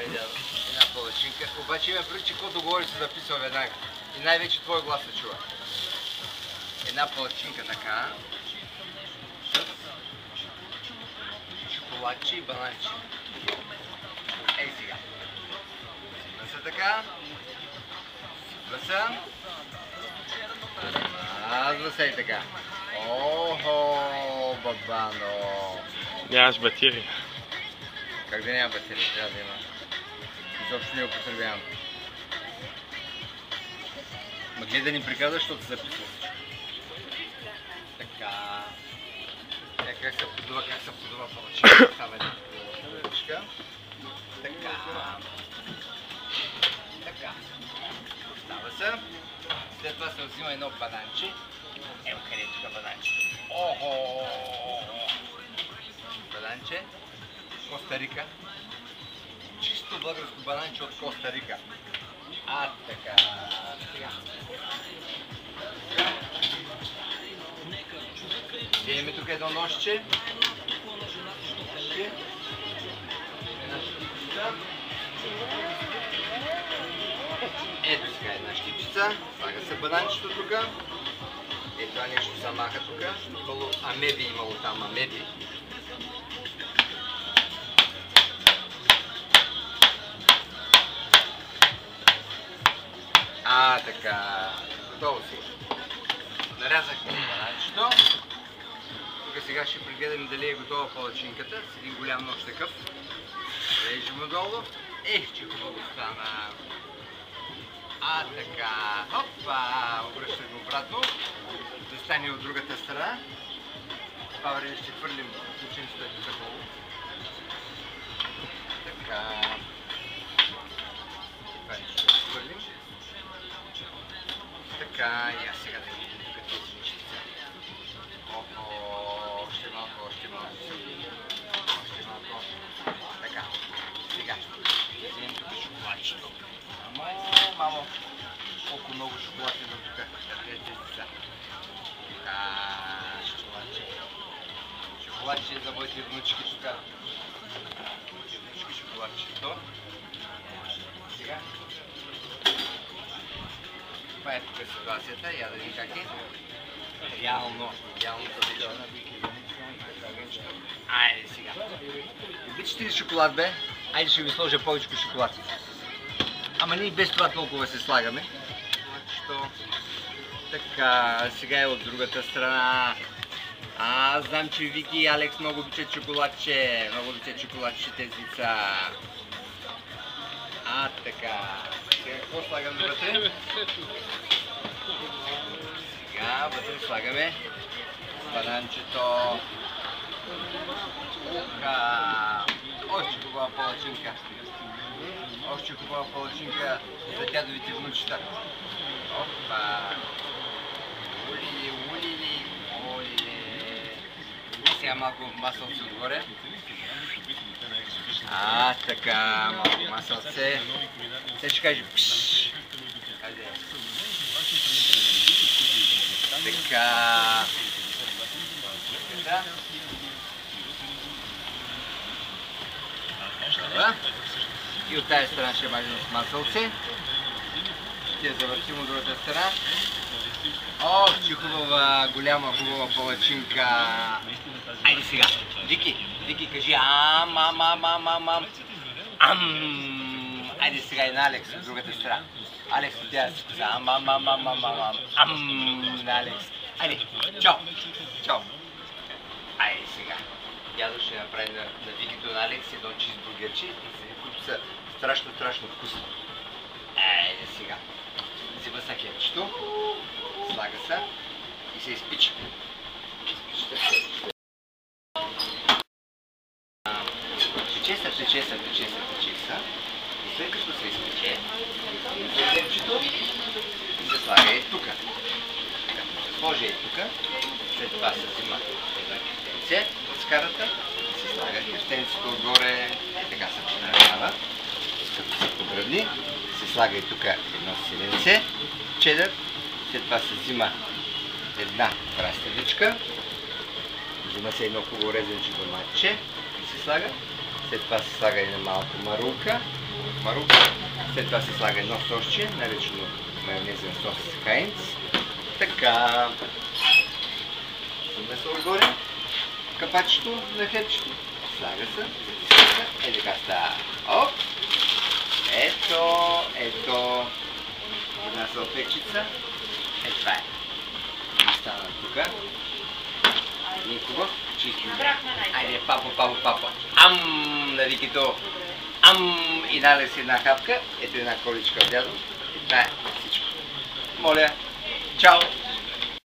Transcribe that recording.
Една палачинка. Обаче има преди, че какво договори се записва веднага. И най-вече твой глас се чува. Една палачинка така. Шоколадче и бананче. Ей сега. Гласа така. Гласа. Гласа и така. Охо, бабано. Нямаш батерия. Как да няма батерия? Трябва да има. Изобщо не употребявам. Ма гледай да ни приказваш, защото се записва всичко. Така. Как се подува палачинка. Става една палачинка. Така. Така. Става се. След това се взима едно бананче. Ево къде е тук бананче. Охо! Бананче. Коста Рика. Чисто българско бананче от Коста Рика. Така. Сега. Вземем тук едно ножче. Ето сега една щипчица. Слага се бананчето тук. Ето това нещо се маха тук. Амеби имало там, амеби. Така. Готово си. Нарязахме бананчето. Тук сега ще прегледаме дали е готова палачинката с един голям нож такъв. Режем отдолу. Че хубаво стана. Така. Опа! Обръщаме обратно. Да стане от другата страна. Това време ще хвърлим кученцето ето такова. Така. Това ще хвърлим. Така, и аз сега да видим тук тези нещица. Още малко, още малко. Още малко. Така, сега. Вземем тук шоколадчето. Мамо, колко много шоколад има тук. Тези деца. Шоколадче. Шоколадче за моите внучки тук. Моите внучки шоколадчето. Сега. Това е тук ситуацията, я да видим как е. Реално завича. Айде сега. Обичате ли шоколад, бе? Айде ще ви сложа повече шоколад. Ама ние без това толкова се слагаме. Така, сега е от другата страна. Знам, че Вики и Алекс много обичат шоколадче. Много обичат шоколадче тези деца. Така. Сега какво слагаме вътре? Сега вътре слагаме бананчето. Още хубава палачинка. Още хубава палачинка за дядовите внучета. Опа! Улили. Сега малко масълце отгоре. Така, малко масълце. Сега ще каже пшшш. Така. И от тази страна ще мажем с масълце. Ще завъртим от другата страна. Че хубава, голяма, хубава палачинка. Айде сега. Вики, кажи Айде сега и на Алекс от другата страна. Алекс от тази страна. На Алекс. Айде, чао. Айде сега. Дядо ще направи на Викито на Алекс едно чизбургерче, които са страшно вкусни. Айде сега. Взима са хепчето, слага се и се изпича. Пече се. И след като се изпече, хепчето и се слага и тук. Като се сложи и тук, след това се взима едно кефтенце от скарата, се слага кефтенцето отгоре, така се наранява. Като се подръбни, се слага и тук едно сиренце, чедър, след това се взима една краставичка, взима се едно хубаво резенче доматче и се слага, след това се слага една малко марулка първо. След това се слага едно сосче, наречено майонезен сос Хайнц. Така. Слагаме се отгоре. Капачето на хлебчето. Слага се. Така става. Оп! Ето. Една салфетчица. Това е. Стана тук. Никого. Чисто. Айде, папо. Ам! Навикито. Ам! И налез една хапка. Ето една количка от дядо. Това е всичко. Моля. Чао!